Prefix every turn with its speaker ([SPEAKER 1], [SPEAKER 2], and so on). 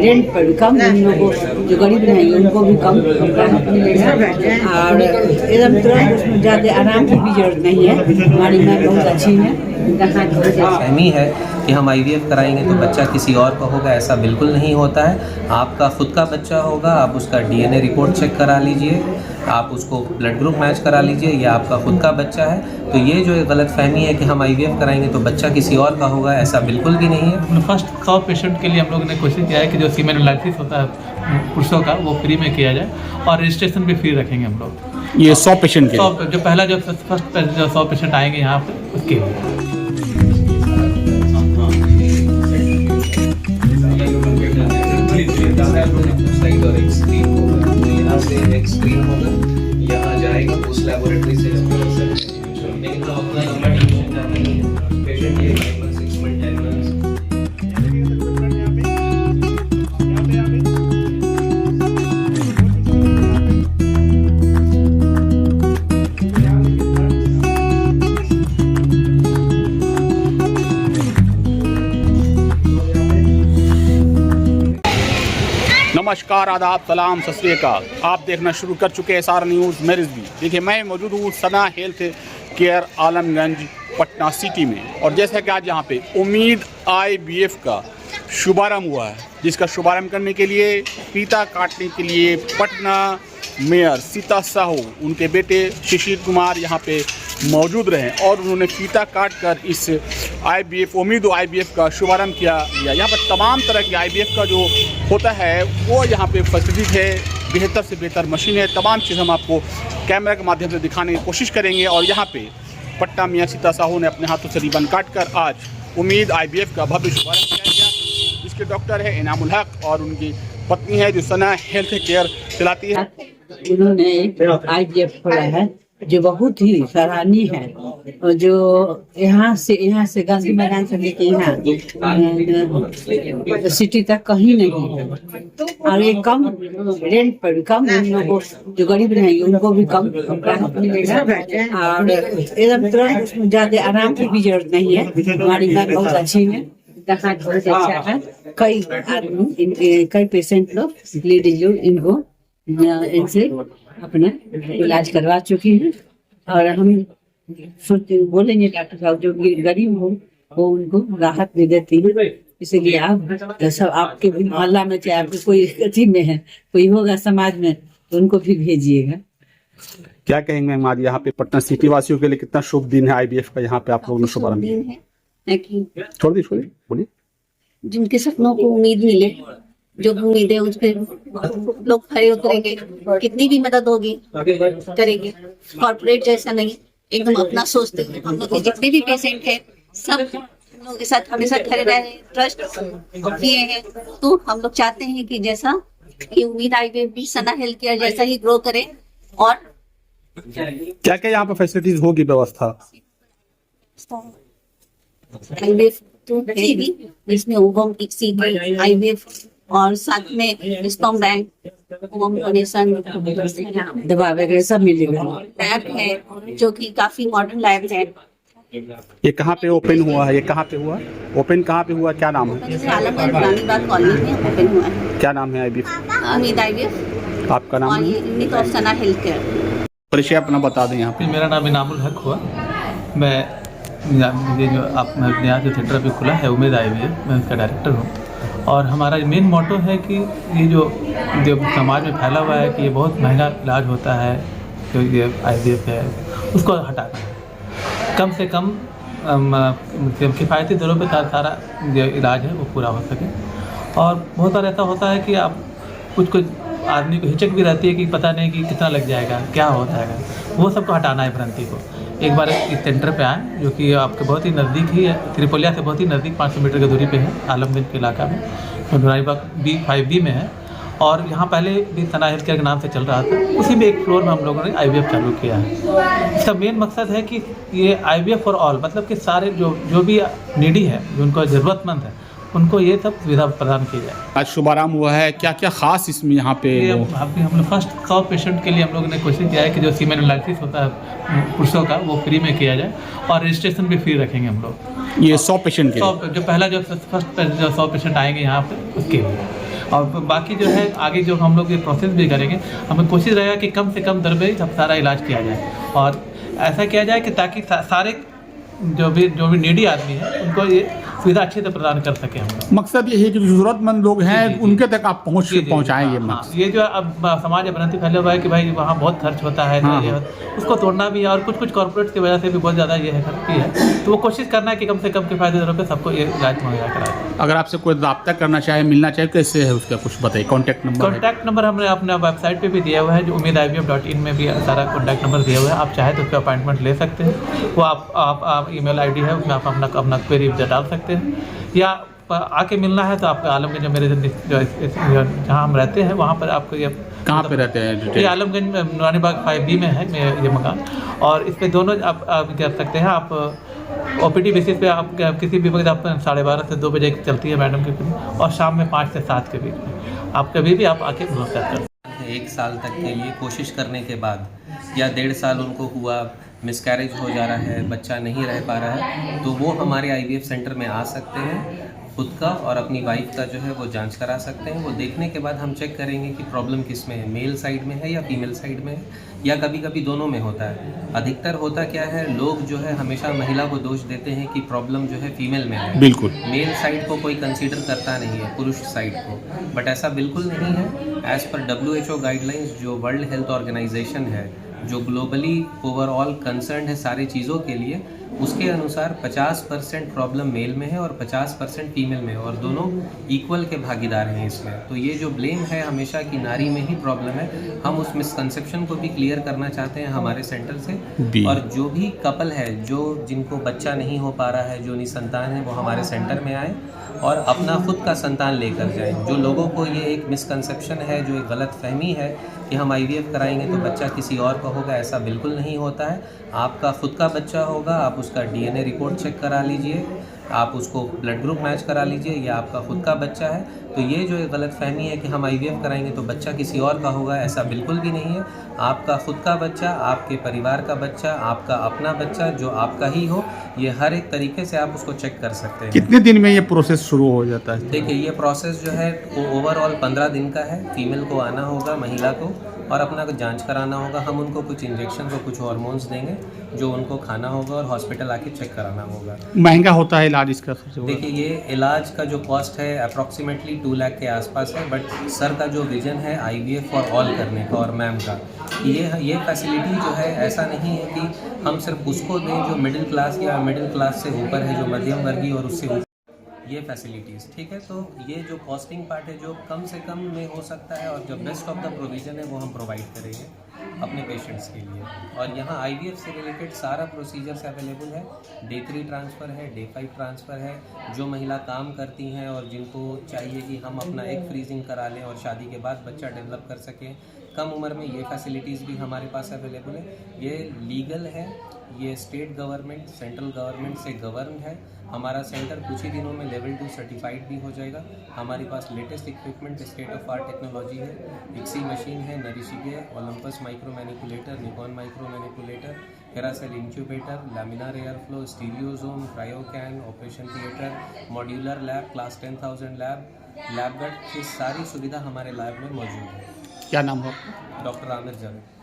[SPEAKER 1] Rent पर भी कम, उन लोगों जो गरीब रहेंगे उनको भी कम राहत मिलेगा और एकदम तुरंत उसमें ज़्यादा आराम की भी जरूरत नहीं है। हमारी माँ बहुत अच्छी है,
[SPEAKER 2] फहमी है कि हम IVF कराएंगे तो बच्चा किसी और का होगा, ऐसा बिल्कुल नहीं होता है। आपका खुद का बच्चा होगा, आप उसका DNA रिपोर्ट चेक करा लीजिए, आप उसको ब्लड ग्रुप मैच करा लीजिए, ये आपका खुद का बच्चा है। तो ये जो गलत फहमी है कि हम IVF कराएंगे तो बच्चा किसी और का होगा, ऐसा बिल्कुल भी नहीं है।
[SPEAKER 3] फर्स्ट 100 पेशेंट के लिए हम लोगों ने कोशिश किया है कि जो सीमेन एनालिसिस होता है पुरुषों का वो फ्री में किया जाए और रजिस्ट्रेशन भी फ्री रखेंगे हम लोग।
[SPEAKER 4] ये 100 पेशेंट के
[SPEAKER 3] 100 जो पहला जो फर्स्ट जो 100 पेशेंट आएंगे यहाँ पे उसके लिए।
[SPEAKER 2] यहाँ से एक स्क्रीन होगा, यहाँ जाएगा उस लेबोरेटरी से पेशेंट ये 6 months 10 months।
[SPEAKER 4] नमस्कार, आदाब, सलाम, सत श्री अकाल। आप देखना शुरू कर चुके हैं SR न्यूज़ में रिजवी। देखिए, मैं मौजूद हूँ Sana health care Alamganj Patna city में और जैसा कि आज यहाँ पे उम्मीद IVF का शुभारंभ हुआ है, जिसका शुभारंभ करने के लिए फीता काटने के लिए पटना मेयर सीता साहू उनके बेटे शिशिर कुमार यहाँ पे मौजूद रहे और उन्होंने फीता काट कर इस IVF उम्मीद IVF का शुभारंभ किया। यहाँ पर तमाम तरह की IVF का जो होता है वो यहाँ पे फैसिलिटीज है, बेहतर से बेहतर मशीन है, तमाम चीज़ हम आपको कैमरा के माध्यम से दिखाने की कोशिश करेंगे। और यहाँ पे पटना मियाँ सीता साहू ने अपने हाथों से रिबन काट कर आज उम्मीद IVF का भव्य शुभारंभ किया गया, जिसके डॉक्टर है इनामुल हक और उनकी पत्नी है जो सना हेल्थ केयर चलाती है।
[SPEAKER 1] उन्होंने IVF खोला है जो बहुत ही सराहनीय है और जो यहाँ से गांधी मैदान से लेके यहाँ सिटी तक कहीं नहीं है और ये कम रेंट पर भी कम, उन लोगों जो गरीब रहेंगे उनको भी कम राहत मिलेगा और एकदम तुरंत उसमें ज़्यादा आराम की भी जरूरत नहीं है। हमारी माँ बहुत अच्छी है, बहुत अच्छा है। कई पेशेंट लोग लेडीज लोग इनको इनसे अपना इलाज करवा चुकी हैं और हम बोलेंगे डॉक्टर साहब जो गरीब हो वो उनको राहत भी देती है। इसलिए आप सब आपके भी मोहल्ला में चाहे आपके कोई अथी में है कोई होगा समाज में तो उनको भी भेजिएगा।
[SPEAKER 4] क्या कहेंगे मैम, आज यहाँ पे पटना सिटी वासियों के लिए कितना शुभ दिन है IVF का, यहाँ पे आप लोगों ने शुभारंभ किया। छोड़ दी बोलिए।
[SPEAKER 5] जिनके सपनों को उम्मीद मिले, जो उम्मीद है उस पर लोग खड़े उतरेंगे, कितनी भी मदद होगी करेंगे। कॉर्पोरेट जैसा नहीं, एकदम अपना सोचते हैं। हम लोग जितने भी पेशेंट हैं सब हम लोग के साथ हमेशा खड़े रहे, ट्रस्ट किए हैं। तो हम लोग चाहते हैं कि जैसा कि उम्मीद IVF भी सना हेल्थ केयर जैसा ही ग्रो करे। और
[SPEAKER 4] क्या क्या यहाँ पे फैसिलिटीज होगी, व्यवस्था
[SPEAKER 5] IVF तो है भी, इसमें ओवम IVF और साथ में स्पर्म बैंक, डोनेशन,
[SPEAKER 1] दवा वगैरह सब मिलेगा।
[SPEAKER 5] लैब है जो कि काफी मॉडर्न लैब है।
[SPEAKER 4] ये कहाँ पे ओपन हुआ है, ये कहाँ पे हुआ, ओपन कहाँ पे हुआ, क्या नाम है?
[SPEAKER 5] आलमगंज रानीबाग कॉलोनी में ओपन हुआ है।
[SPEAKER 4] क्या नाम है IVF?
[SPEAKER 5] उम्मीद IVF
[SPEAKER 4] आपका नाम?
[SPEAKER 5] और ये unit of Sana health care.
[SPEAKER 4] परिचय अपना बता दें यहाँ पे।
[SPEAKER 3] मेरा नाम इनामुल हक हुआ। मैं ये जो आप नया जो थिएटर भी खुला है उम्मीद IVF, मैं उसका डायरेक्टर हूँ। और हमारा मेन मोटो है कि ये जो समाज में फैला हुआ है कि ये बहुत महंगा इलाज होता है, जो ये IVF है उसको हटाना है। कम से कम किफ़ायती दरों पे सारा जो इलाज है वो पूरा हो सके। और बहुत बार ऐसा होता है कि आप कुछ आदमी को हिचक भी रहती है कि पता नहीं कि कितना लग जाएगा, क्या हो जाएगा, वो सबको हटाना है भ्रांति को। एक बार इस सेंटर पे आए जो कि आपके बहुत ही नज़दीक ही है, त्रिपोलिया से बहुत ही नज़दीक 500 मीटर की दूरी पे है, आलमगंज के इलाका में, रानीबाग B5B में है। और यहाँ पहले भी सना हेल्थ केयर के नाम से चल रहा था, उसी में एक फ्लोर में हम लोगों ने IVF चालू किया है। इसका मेन मकसद है कि ये IVF फॉर ऑल, मतलब कि सारे जो भी नीडी है, जो उनको ज़रूरतमंद है, उनको ये सब सुविधा प्रदान की जाए।
[SPEAKER 4] आज शुभारंभ हुआ है, क्या क्या खास इसमें यहाँ पे?
[SPEAKER 3] हम लोग फर्स्ट 100 पेशेंट के लिए हम लोगों ने कोशिश किया है कि जो सीमेन एनालिसिस होता है पुरुषों का वो फ्री में किया जाए और रजिस्ट्रेशन भी फ्री रखेंगे हम लोग।
[SPEAKER 4] ये 100 पेशेंट के
[SPEAKER 3] 100 जो पहला जो फर्स्ट जो 100 पेशेंट आएंगे यहाँ पे उसके लिए। और बाकी जो है आगे जो हम लोग ये प्रोसेस भी करेंगे, हमें कोशिश रहेगा कि कम से कम दर में सब सारा इलाज किया जाए और ऐसा किया जाए कि ताकि सारे जो भी नीडी आदमी है उनको ये सुविधा अच्छे से प्रदान कर सके हम लोग।
[SPEAKER 4] मकसद ये है कि जो जरूरतमंद लोग हैं
[SPEAKER 3] जी, जी,
[SPEAKER 4] उनके तक आप पहुंचाएंगे।
[SPEAKER 3] हाँ, ये जो अब समाज में भ्रांति फैले हुआ है कि भाई वहाँ बहुत खर्च होता है,
[SPEAKER 4] हाँ,
[SPEAKER 3] ये उसको तोड़ना भी है और कुछ कॉर्पोरेट्स की वजह से भी बहुत ज़्यादा ये है खर्च भी है, तो वो कोशिश करना है कि कम से कम किफायती दरों पे सबको ये इलाज मुहैया कराए।
[SPEAKER 4] अगर आपसे कोई रब्ता करना चाहे, मिलना चाहे, कैसे है उसका कुछ बताइए? कॉन्टैक्ट
[SPEAKER 3] नंबर हमने अपने वेबसाइट पे भी दिया हुआ है, जो umeedivf.in में भी सारा कॉन्टैक्ट नंबर दिया हुआ है। आप चाहे तो उसका अपॉइंटमेंट ले सकते हैं। वो आप ईमेल आईडी है, उसमें आप अपना क्वेरी डाल सकते हैं, या आके मिलना है तो आपका आलमगंज मेरे जो जहाँ हम रहते हैं वहाँ पर आपको ये
[SPEAKER 4] कहाँ पे रहते हैं?
[SPEAKER 3] ये आलमगंज नूरानी बाग 5B में है ये मकान, और इस पे दोनों आप कर सकते हैं। आप OPD बेसिस पे आप किसी भी वक्त आप 12:30 से 2 बजे चलती है मैडम की क्लिनिक, और शाम में 5 से 7 के बीच में आप कभी भी आप आके मुलाकात कर सकते हैं।
[SPEAKER 2] 1 साल तक के लिए कोशिश करने के बाद या 1.5 साल उनको हुआ, मिसकैरेज हो जा रहा है, बच्चा नहीं रह पा रहा है, तो वो हमारे IVF सेंटर में आ सकते हैं, खुद का और अपनी वाइफ का जो है वो जांच करा सकते हैं। वो देखने के बाद हम चेक करेंगे कि प्रॉब्लम किस में है, मेल साइड में है या फीमेल साइड में है, या कभी कभी दोनों में होता है। अधिकतर होता क्या है, लोग जो है हमेशा महिला को दोष देते हैं कि प्रॉब्लम जो है फीमेल में है।
[SPEAKER 4] बिल्कुल,
[SPEAKER 2] मेल साइड को कोई कंसीडर करता नहीं है, पुरुष साइड को, बट ऐसा बिल्कुल नहीं है। एज़ पर WHO गाइडलाइंस, जो वर्ल्ड हेल्थ ऑर्गेनाइजेशन है, जो ग्लोबली ओवरऑल कंसर्न है सारी चीज़ों के लिए, उसके अनुसार 50% प्रॉब्लम मेल में है और 50% फीमेल में है, और दोनों इक्वल के भागीदार हैं इसमें। तो ये जो ब्लेम है हमेशा कि नारी में ही प्रॉब्लम है, हम उस मिसकंसेप्शन को भी क्लियर करना चाहते हैं हमारे सेंटर से। और जो भी कपल है जो जिनको बच्चा नहीं हो पा रहा है, जो निसंतान है, वो हमारे सेंटर में आए और अपना खुद का संतान लेकर जाए। जो लोगों को ये एक मिसकंसेप्शन है, जो एक गलत फहमी है कि हम IVF कराएंगे तो बच्चा किसी और का होगा, ऐसा बिल्कुल नहीं होता है। आपका खुद का बच्चा होगा, आप उसका DNA रिपोर्ट चेक करा लीजिए, आप उसको ब्लड ग्रुप मैच करा लीजिए, ये आपका खुद का बच्चा है। तो ये जो एक गलत फहमी है कि हम IVF कराएंगे तो बच्चा किसी और का होगा, ऐसा बिल्कुल भी नहीं है। आपका खुद का बच्चा, आपके परिवार का बच्चा, आपका अपना बच्चा जो आपका ही हो, ये हर एक तरीके से आप उसको चेक कर सकते हैं।
[SPEAKER 4] कितने दिन में ये प्रोसेस शुरू हो जाता है?
[SPEAKER 2] देखिए, ये प्रोसेस जो है वो ओवरऑल 15 दिन का है। फीमेल को आना होगा, महिला को, और अपना जांच कराना होगा। हम उनको कुछ इंजेक्शन और कुछ हार्मोन्स देंगे जो उनको खाना होगा, और हॉस्पिटल आके चेक कराना होगा।
[SPEAKER 4] महंगा होता है इलाज इसका?
[SPEAKER 2] देखिए, ये इलाज का जो कॉस्ट है अप्रॉक्सीमेटली 2 लाख के आसपास है, बट सर का जो विजन है IVF फॉर ऑल करने का, और मैम का, ये फैसिलिटी जो है ऐसा नहीं है कि हम सिर्फ उसको दें जो मिडिल क्लास या मिडिल क्लास से ऊपर है, जो मध्यम वर्गीय और उससे ऊपर, ये फैसिलिटीज़, ठीक है। तो ये जो कॉस्टिंग पार्ट है जो कम से कम में हो सकता है, और जो बेस्ट ऑफ द प्रोविज़न है वो हम प्रोवाइड करेंगे अपने पेशेंट्स के लिए। और यहाँ IVF से रिलेटेड सारा प्रोसीजर्स अवेलेबल है। Day 3 ट्रांसफ़र है, Day 5 ट्रांसफ़र है। जो महिला काम करती हैं और जिनको चाहिए कि हम अपना एग फ्रीजिंग करा लें और शादी के बाद बच्चा डेवलप कर सकें कम उम्र में, ये फैसिलिटीज़ भी हमारे पास अवेलेबल है। ये लीगल है, ये स्टेट गवर्नमेंट, सेंट्रल गवर्नमेंट से गवर्न है। हमारा सेंटर कुछ ही दिनों में लेवल 2 सर्टिफाइड भी हो जाएगा। हमारे पास latest equipment, state of art technology है। ICSI मशीन है, Narishige, Olympus micro manipulator, Nikon micro manipulator, केरासेल incubator, laminar airflow, stereozoom, cryocan, operation theatre, modular lab, class 10,000 lab गट, ये सारी सुविधा हमारे लैब में मौजूद है।
[SPEAKER 4] क्या नाम हो?
[SPEAKER 2] डॉक्टर आमिर जावेद।